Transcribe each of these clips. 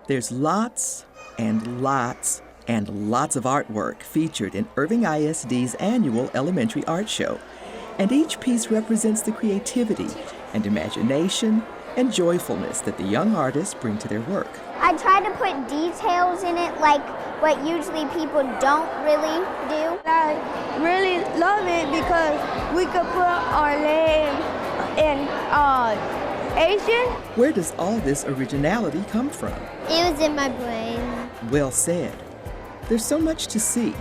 There's lots and lots and lots of artwork featured in Irving ISD's annual elementary art show. And each piece represents the creativity and imagination and joyfulness that the young artists bring to their work. I try to put details in it like what usually people don't really do. I really love it because we could put our name in Asian. Where does all this originality come from? It was in my brain. Well said. There's so much to see,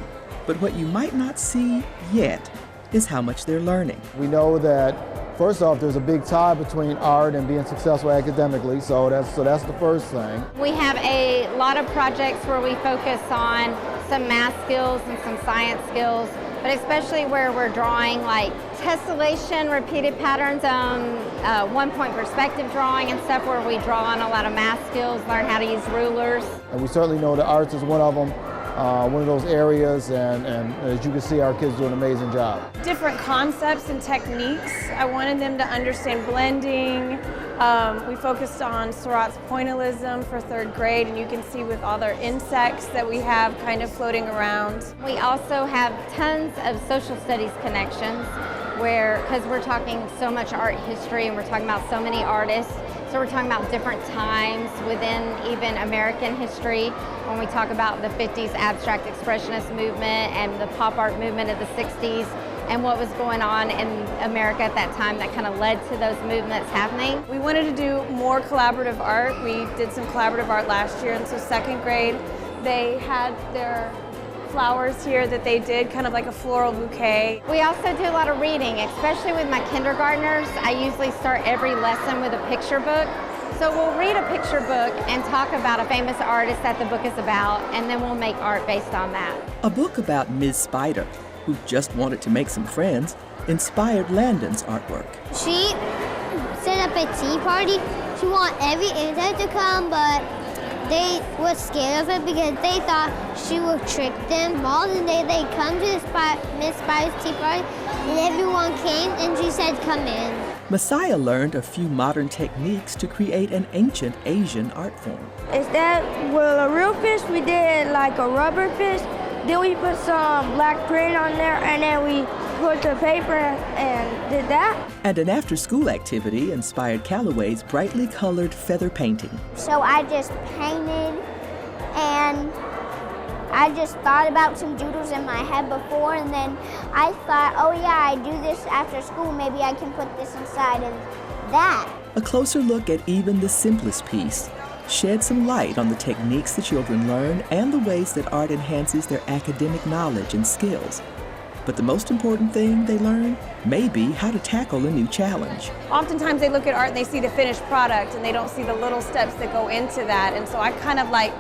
but what you might not see yet is how much they're learning. We know that, first off, there's a big tie between art and being successful academically, so that's the first thing. We have a lot of projects where we focus on some math skills and some science skills, but especially where we're drawing like tessellation, repeated patterns, one-point perspective drawing and stuff where we draw on a lot of math skills, learn how to use rulers. And we certainly know that arts is one of them. One of those areas, and as you can see, our kids do an amazing job. Different concepts and techniques. I wanted them to understand blending. We focused on Seurat's pointillism for 3rd grade, and you can see with all their insects that we have kind of floating around. We also have tons of social studies connections where, because we're talking so much art history and we're talking about so many artists, so we're talking about different times within even American history when we talk about the 50s abstract expressionist movement and the pop art movement of the 60s and what was going on in America at that time that kind of led to those movements happening. We wanted to do more collaborative art. We did some collaborative art last year, and so 2nd grade, they had their flowers here that they did, kind of like a floral bouquet. We also do a lot of reading, especially with my kindergartners. I usually start every lesson with a picture book. So we'll read a picture book and talk about a famous artist that the book is about, and then we'll make art based on that. A book about Ms. Spider, who just wanted to make some friends, inspired Landon's artwork. She set up a tea party. She wanted every insect to come, but they were scared of it because they thought she would trick them. All the day they come to Miss Spider's tea party, and everyone came, and she said, "Come in." Messiah learned a few modern techniques to create an ancient Asian art form. Instead, with a real fish, we did like a rubber fish. Then we put some black print on there, and then we put the paper and did that. And an after-school activity inspired Callaway's brightly colored feather painting. So I just painted, and I just thought about some doodles in my head before, and then I thought, oh yeah, I do this after school, maybe I can put this inside of that. A closer look at even the simplest piece shed some light on the techniques the children learn and the ways that art enhances their academic knowledge and skills. But the most important thing they learn may be how to tackle a new challenge. Oftentimes they look at art and they see the finished product and they don't see the little steps that go into that, and so I kind of like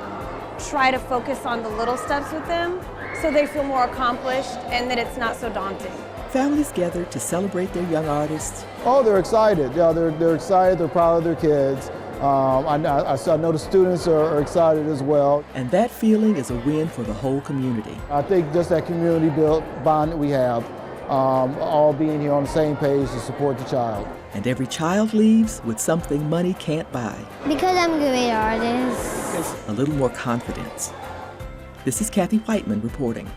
try to focus on the little steps with them so they feel more accomplished and that it's not so daunting. Families gather to celebrate their young artists. Oh, they're excited. Yeah, they're excited. They're proud of their kids. I know the students are excited as well. And that feeling is a win for the whole community. I think just that community built bond that we have, all being here on the same page to support the child. And every child leaves with something money can't buy. Because I'm a great artist. A little more confidence. This is Kathy Whiteman reporting.